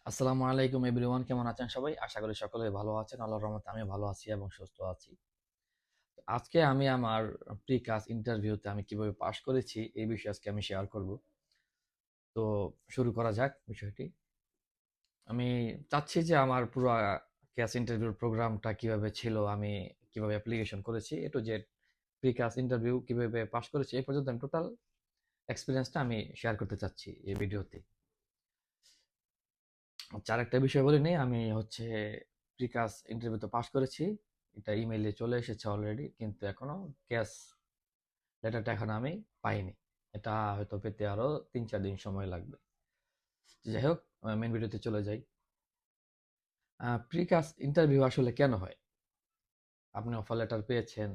আসসালামু আলাইকুম এভরিওয়ান, কেমন আছেন সবাই? আশা করি সকলেই ভালো আছেন। আল্লাহর রহমতে আমি ভালো আছি এবং সুস্থ আছি। আজকে আমি আমার প্রিকাস ইন্টারভিউতে আমি কিভাবে পাশ করেছি এই বিষয়ে আজকে আমি শেয়ার করব। তো শুরু করা যাক বিষয়টি। আমি চাচ্ছি যে আমার পুরো ক্যাস ইন্টারভিউর প্রোগ্রামটা কিভাবে ছিল, আমি কিভাবে অ্যাপ্লিকেশন করেছি, এ টু জেড প্রিকাস ইন্টারভিউ কিভাবে পাশ করেছি এই পর্যন্ত আমি টোটাল এক্সপিরিয়েন্সটা আমি শেয়ার করতে চাচ্ছি এই ভিডিওতে। আচ্ছা, আরেকটা বিষয় বলি নেই, আমি হচ্ছে প্রিকাস ইন্টারভিউতে পাশ করেছি। এটা ইমেইলে চলে এসেছে অলরেডি, কিন্তু এখনো ক্যাশ লেটারটা এখন আমি পাইনি। এটা হয়তো পেতে আরো 3-4 দিন সময় লাগবে। যাই হোক, মেন ভিডিওতে চলে যাই। প্রিকাস ইন্টারভিউ আসলে কেন হয়? আপনি অফার লেটার পেয়েছেন,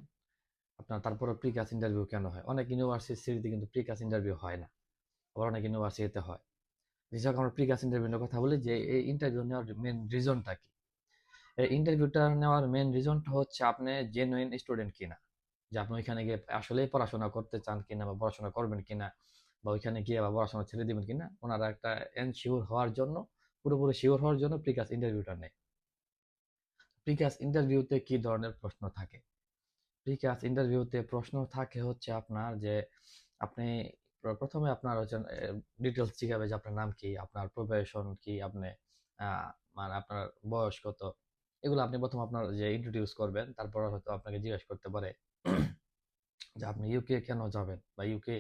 আপনার তারপরে প্রিকাস ইন্টারভিউ কেন হয়? অনেক ইউনিভার্সিটিতে কিন্তু প্রিকাস ইন্টারভিউ হয় না, আবার অনেক ইউনিভার্সিটিতে হয়। যেসব আমরা প্রিকাস ইন্টারভিউ নিয়ে কথা বলি, যে এই ইন্টারভিউ নেওয়ার মেন রিজনটা কি? এই ইন্টারভিউটা নেওয়ার মেন রিজনটা হচ্ছে আপনি জেনুইন স্টুডেন্ট কিনা, যে আপনি ওইখানে গিয়ে আসলে পড়াশোনা করতে চান কিনা বা পড়াশোনা করবেন কিনা, বা ওইখানে গিয়ে বা পড়াশোনা ছেড়ে দিবেন কিনা। ওনারা একটা এনশিওর হওয়ার জন্য, পুরোপুরি শিওর হওয়ার জন্য প্রিকাস ইন্টারভিউটা নেয়। প্রিকাস ইন্টারভিউতে কি ধরনের প্রশ্ন থাকে? প্রিকাস ইন্টারভিউতে প্রশ্ন থাকে হচ্ছে আপনার যে আপনি প্রথমে আপনার হচ্ছে ডিটেলস জিজ্ঞাসা যে আপনার নাম কি, আপনার প্রফেশন কি, আপনি মানে আপনার বয়স কত। এগুলো আপনি প্রথম আপনার যে ইন্ট্রোডিউস করবেন, তারপর হয়তো আপনাকে জিজ্ঞেস করতে পারে যে আপনি ইউকে কেন যাবেন, বা ইউকে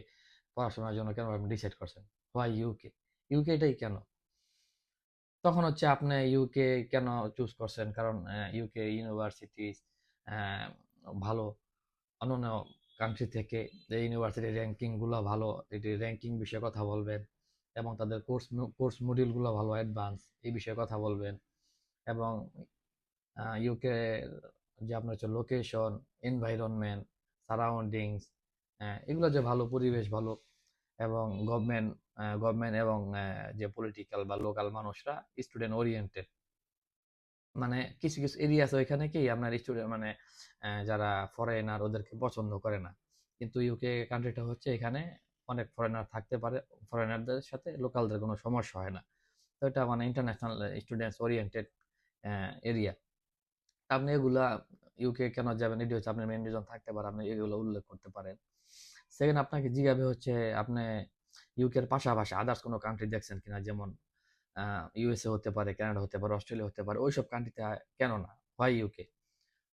পড়াশোনার জন্য কেন আপনি ডিসাইড করছেন, হোয়াই ইউকে, ইউকেটাই কেন। তখন হচ্ছে আপনি ইউকে কেন চুজ করছেন, কারণ ইউকে ইউনিভার্সিটি ভালো অন্যান্য কান্ট্রি থেকে। এই ইউনিভার্সিটির র্যাঙ্কিং গুলো ভালো, এটি র্যাঙ্কিং বিষয়ে কথা বলবেন, এবং তাদের কোর্স মডিউল গুলো ভালো অ্যাডভান্স, এই বিষয়ে কথা বলবেন। এবং ইউকে যে আপনার হচ্ছে লোকেশন, এনভাইরনমেন্ট, সারাউন্ডিংস, এগুলো যে ভালো, পরিবেশ ভালো, এবং গভর্নমেন্ট এবং যে পলিটিক্যাল বা লোকাল মানুষরা স্টুডেন্ট ওরিয়েন্টেড। মানে কিছু কিছু এরিয়া আছে ওইখানে কি আপনার স্টুডেন্ট মানে যারা ফরেনার ওদেরকে পছন্দ করে না, কিন্তু ইউকে কান্ট্রিটা হচ্ছে এখানে অনেক ফরেনার থাকতে পারে, ফরেনারদের সাথে লোকালদের কোনো সমস্যা হয় না। তো এটা মানে ইন্টারন্যাশনাল স্টুডেন্টস ওরিয়েন্টেড এরিয়া। আপনি এগুলা ইউকে কেন যাবেন, এটি হচ্ছে আপনার মেন রিজন থাকতে পারে, আপনি এগুলো উল্লেখ করতে পারেন। সেকেন্ড, আপনাকে জিজ্ঞাসা হচ্ছে আপনি ইউকের পাশাপাশি আদার্স কোনো কান্ট্রি দেখছেন কিনা, যেমন ইউএসএ হতে পারে, কানাডা হতে পারে, অস্ট্রেলিয়া হতে পারে, ওইসব কান্ট্রিতে কেন না, হয় ইউকে।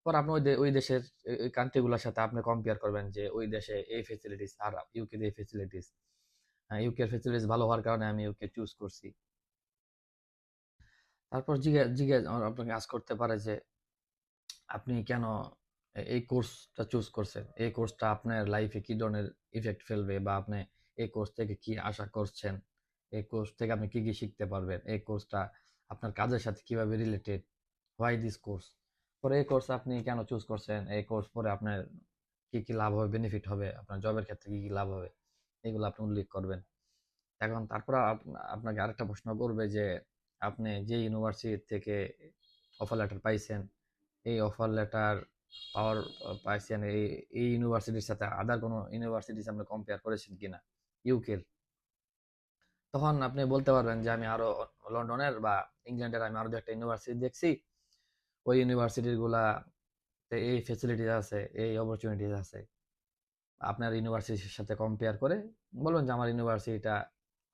পর আপনি ওই দেশের ওই কান্ট্রি গুলোর সাথে আপনি কম্পেয়ার করবেন যে ওই দেশে এই ফেসিলিটিস আর ইউকে এই ফেসিলিটিস। ইউকের ফেসিলিটিস ভালো হওয়ার কারণে আমি ইউকে চুজ করছি। তারপর আপনাকে আজ করতে পারে যে আপনি কেন এই কোর্সটা চুজ করছেন, এই কোর্সটা আপনার লাইফে কি ধরনের ইফেক্ট ফেলবে, বা আপনি এই কোর্স থেকে কি আশা করছেন, এই কোর্স থেকে আপনি কি কি শিখতে পারবেন, এই কোর্সটা আপনার কাজের সাথে কিভাবে রিলেটেড, হোয়াই দিস কোর্স। পরে এই কোর্স আপনি কেন চুজ করছেন, এই কোর্স পরে আপনার কি কি লাভ হবে, বেনিফিট হবে, আপনার জবের ক্ষেত্রে কি কি লাভ হবে, এগুলো আপনি উল্লেখ করবেন। এখন তারপর আপনাকে আরেকটা প্রশ্ন করবে যে আপনি যে ইউনিভার্সিটি থেকে অফার লেটার পাইছেন, এই অফার লেটার পাওয়ার পাইছেন এই এই ইউনিভার্সিটির সাথে আদার কোনো ইউনিভার্সিটির সামনে কম্পেয়ার করেছেন কিনা ইউকের। তখন আপনি বলতে পারবেন যে আমি আরো লন্ডনের বা ইংল্যান্ডের আমি আরো দু একটা ইউনিভার্সিটি দেখছি, ওই ইউনিভার্সিটির গুলা এই ফেসিলিটিস আছে, এই অপরচুনিটিস আছে। আপনার ইউনিভার্সিটির সাথে কম্পেয়ার করে বলবেন যে আমার ইউনিভার্সিটিটা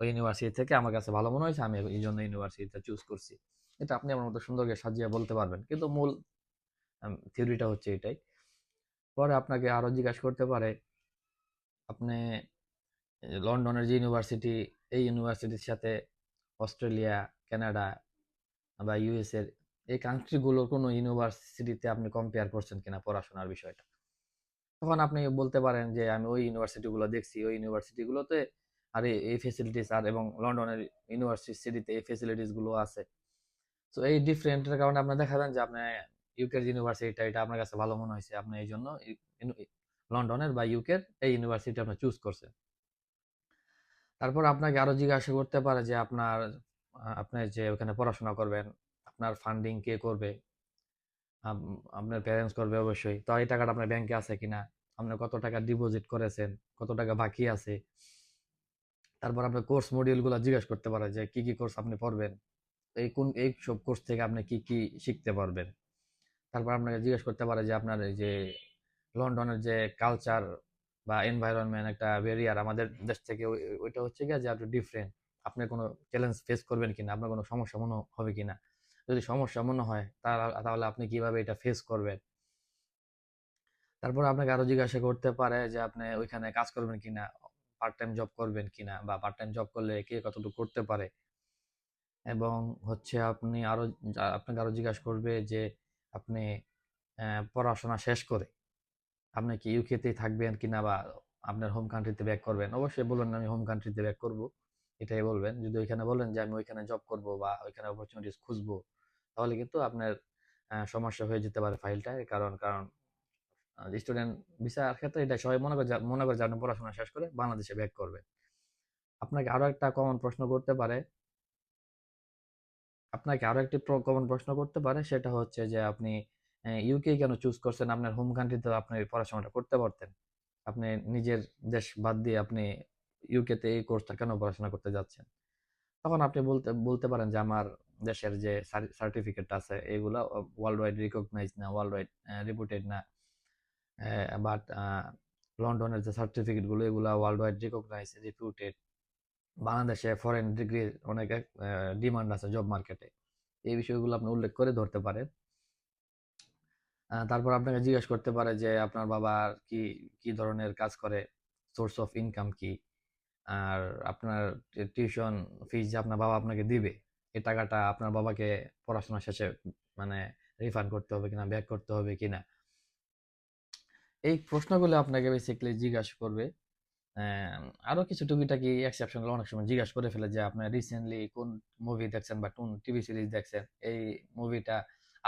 ওই ইউনিভার্সিটি থেকে আমার কাছে ভালো মনে হয়েছে, আমি এই জন্য ইউনিভার্সিটিটা চুজ করছি। এটা আপনি আমার মতো সুন্দর করে সাজিয়ে বলতে পারবেন, কিন্তু মূল থিওরিটা হচ্ছে এটাই। পরে আপনাকে আরো জিজ্ঞাসা করতে পারে আপনি লন্ডনের যে ইউনিভার্সিটি, এই ইউনিভার্সিটির সাথে অস্ট্রেলিয়া, কানাডা বা ইউএস এর এই কান্ট্রিগুলোর কোনো ইউনিভার্সিটিতে আপনি কম্পেয়ার করছেন কিনা পড়াশোনার বিষয়টা। তখন আপনি বলতে পারেন যে আমি ওই ইউনিভার্সিটি গুলো দেখছি, ওই ইউনিভার্সিটি গুলোতে আর এই ফেসিলিটিস আর এবং লন্ডনের ইউনিভার্সিটিতে এই ফেসিলিটিস গুলো আছে। তো এই ডিফারেন্টের কারণে আপনি দেখাবেন যে আপনি ইউকের ইউনিভার্সিটিটা এটা আপনার কাছে ভালো মনে হয়েছে, আপনি এই জন্য লন্ডনের বা ইউকের এই ইউনিভার্সিটি আপনি চুজ করছেন। তারপর আপনাকে আরো জিজ্ঞাসা করতে পারে যে আপনি যে ওখানে পড়াশোনা করবেন, আপনার ফান্ডিং কে করবে। আপনার প্যারেন্টস করবে অবশ্যই। তো এই টাকাটা আপনার ব্যাংকে আছে কিনা, আপনি কত টাকা ডিপোজিট করেছেন, কত টাকা বাকি আছে। তারপর আপনার কোর্স মডিউল গুলো জিজ্ঞাসা করতে পারে যে কি কি কোর্স আপনি পড়বেন, এই সব কোর্স থেকে আপনি কি কি শিখতে পারবেন। তারপর আপনাকে জিজ্ঞেস করতে পারে যে আপনার এই যে লন্ডনের যে কালচার বা এনভায়রনমেন্ট একটা ব্যারিয়ার আমাদের দেশ থেকে, ওইটা হচ্ছে গিয়ে যে আপনি ডিফারেন্ট, আপনি কোনো চ্যালেঞ্জ ফেস করবেন কিনা, আপনার কোনো সমস্যা মনে হবে কিনা। যদি সমস্যা মনে হয় তাহলে আপনি কিভাবে এটা ফেস করবেন। তারপর আপনাকে আরো জিজ্ঞাসা করতে পারে যে আপনি ওইখানে কাজ করবেন কিনা, পার্ট টাইম জব করবেন কিনা, বা পার্ট টাইম জব করলে কে কতটুকু করতে পারে। এবং হচ্ছে আপনাকে আরো জিজ্ঞাসা করবে যে আপনি পড়াশোনা শেষ করে আপনি কি ইউকেতেই থাকবেন কিনা, বা আপনার হোম কান্ট্রিতে ব্যাক করবেন। অবশ্যই বলবেন আমি হোম কান্ট্রিতে ব্যাক করব, এটাই বলবেন। যদি ওইখানে বলেন যে আমি ওইখানে জব করব বা ওইখানে অপরচুনিটিস খুঁজবো, তাহলে কিন্তু আপনার সমস্যা হয়ে যেতে পারে ফাইলটায়। কারণ কারণ স্টুডেন্ট ভিসার ক্ষেত্রে এটা সবাই মনে করে যে আপনি পড়াশোনা শেষ করে বাংলাদেশে ব্যাক করবে। আপনাকে আরো একটা কমন প্রশ্ন করতে পারে আপনাকে আরো একটি কমন প্রশ্ন করতে পারে, সেটা হচ্ছে যে আপনি ইউকে কেন চুজ করছেন, আপনার হোম কান্ট্রিতে আপনি পড়াশোনাটা করতে পারতেন। আপনি নিজের দেশ বাদ দিয়ে আপনি ইউকেতে এই কোর্সটা কেন পড়াশোনা করতে যাচ্ছেন। তখন আপনি বলতে বলতে পারেন যে আমার দেশের যে সার্টিফিকেট আছে এগুলা ওয়ার্ল্ড ওয়াইড রিকগনাইজ না, ওয়ার্ল্ড ওয়াইড রিপুটেড না। বাট লন্ডনের যে সার্টিফিকেট গুলো এগুলা ওয়ার্ল্ড ওয়াইড রিকগনাইজ, রিপুটেড। বাংলাদেশে ফরেন ডিগ্রির অনেক ডিমান্ড আছে জব মার্কেটে। এই বিষয়গুলো আপনি উল্লেখ করে ধরতে পারেন। তারপর আপনাকে জিজ্ঞেস করতে পারে যে আপনার বাবা কি কি ধরনের কাজ করে, সোর্স অফ ইনকাম কি, আর আপনার টিউশন ফিস যে আপনার বাবা আপনাকে দিবে, এই টাকাটা আপনার বাবাকে পড়াশোনা শেষে মানে রিফান্ড করতে হবে কিনা, ব্যাক করতে হবে কিনা। এই প্রশ্নগুলো আপনাকে বেসিক্যালি জিজ্ঞাসা করবে। আরো কিছু টুকিটাকি এক্সেপশনাল অনেক সময় জিজ্ঞাসা করে ফেলে যে আপনার রিসেন্টলি কোন মুভি দেখছেন বা কোন টিভি সিরিজ দেখছেন, এই মুভিটা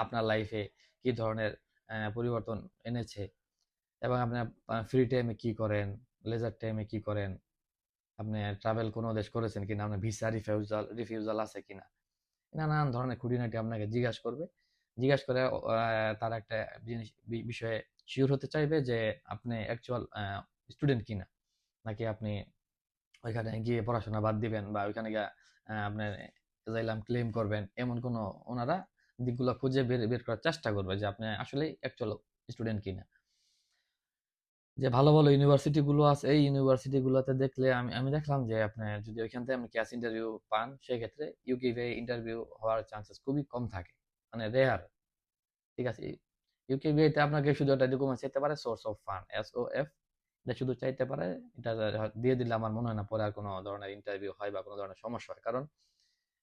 আপনার লাইফে কি ধরনের পরিবর্তন এনেছে, এবং আপনার ফ্রি টাইমে কি করেন, লেজার টাইমে কি করেন, আপনি ট্রাভেল কোনো দেশ করেছেন কিনা, আপনার ভিসা রিফিউজাল আছে কিনা। নানান ধরনের খুঁটিনাটি আপনাকে জিজ্ঞাসা করবে। জিজ্ঞাসা করে তার একটা জিনিস বিষয়ে শিওর হতে চাইবে যে আপনি অ্যাকচুয়াল স্টুডেন্ট কিনা, নাকি আপনি ওইখানে গিয়ে পড়াশোনা বাদ দিবেন বা ওইখানে গিয়ে আপনার অ্যাজাইলাম ক্লেম করবেন। এমন কোনো ওনারা দিকগুলো খুঁজে বের বের করার চেষ্টা করবে যে আপনি আসলে অ্যাকচুয়াল স্টুডেন্ট কিনা। যে ভালো ভালো ইউনিভার্সিটি গুলো আছে, এই ইউনিভার্সিটি গুলোতে দেখলে আমি আমি দেখলাম যে আপনার যদি ওইখান থেকে আপনি ক্যাশ ইন্টারভিউ পান, সেক্ষেত্রে ইউকে ইন্টারভিউ হওয়ার চান্সেস খুবই কম থাকে, মানে রেয়ার। ঠিক আছে, ইউকেবিতে আপনাকে শুধু একটা ডকুমেন্ট চাইতে পারে, সোর্স অফ ফান্ড, SOF, এটা শুধু চাইতে পারে। এটা দিয়ে দিলে আমার মনে হয় না পরে আর কোনো ধরনের ইন্টারভিউ হয় বা কোনো ধরনের সমস্যা হয়। কারণ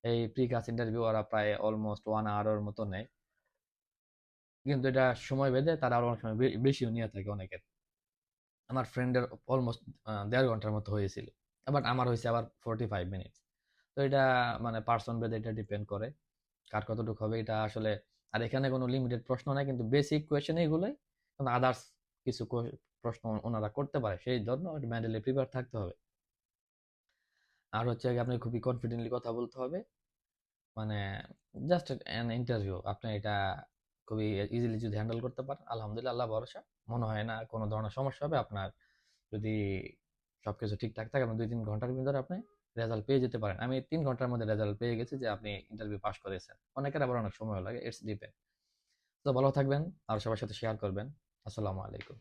এই প্রি কাস্ট ইন্টারভিউ ওরা প্রায় অলমোস্ট 1 আওয়ারের মতো নেয়, কিন্তু এটা সময় বেঁধে তারা আরো অনেক সময় বেশিও নিয়ে থাকে অনেকের। আমার ফ্রেন্ডের অলমোস্ট 1.5 ঘন্টার মতো হয়েছিল, বাট আমার হয়েছে আবার 45 মিনিটস। তো এটা মানে পার্সন ভেদে এটা ডিপেন্ড করে কার কতটুকু হবে এটা আসলে। আর এখানে কোনো লিমিটেড প্রশ্ন নাই, কিন্তু বেসিক কোয়েশ্চেন এগুলোই, কিন্তু আদার্স কিছু প্রশ্ন ওনারা করতে পারে, সেই জন্য মেন্টালি প্রিপেয়ার থাকতে হবে। আর হচ্ছে কি আপনি খুবই কনফিডেন্টলি কথা বলতে হবে, মানে জাস্ট অ্যান ইন্টারভিউ, আপনি এটা খুবই ইজিলি যদি হ্যান্ডেল করতে পারেন, আলহামদুলিল্লাহ, আল্লাহ ভরসা, মনে হয় না কোনো ধরনের সমস্যা হবে আপনার। যদি সবকিছু ঠিকঠাক থাকে আপনি 2-3 ঘন্টার ভিতরে আপনি রেজাল্ট পেয়ে যেতে পারেন। আমি 3 ঘন্টার মধ্যে রেজাল্ট পেয়ে গেছি যে আপনি ইন্টারভিউ পাস করেছেন। অনেকের আবার অনেক সময় লাগে, ইটস ডিপেন্ড। তো ভালো থাকবেন আর সবার সাথে শেয়ার করবেন। আসসালামু আলাইকুম।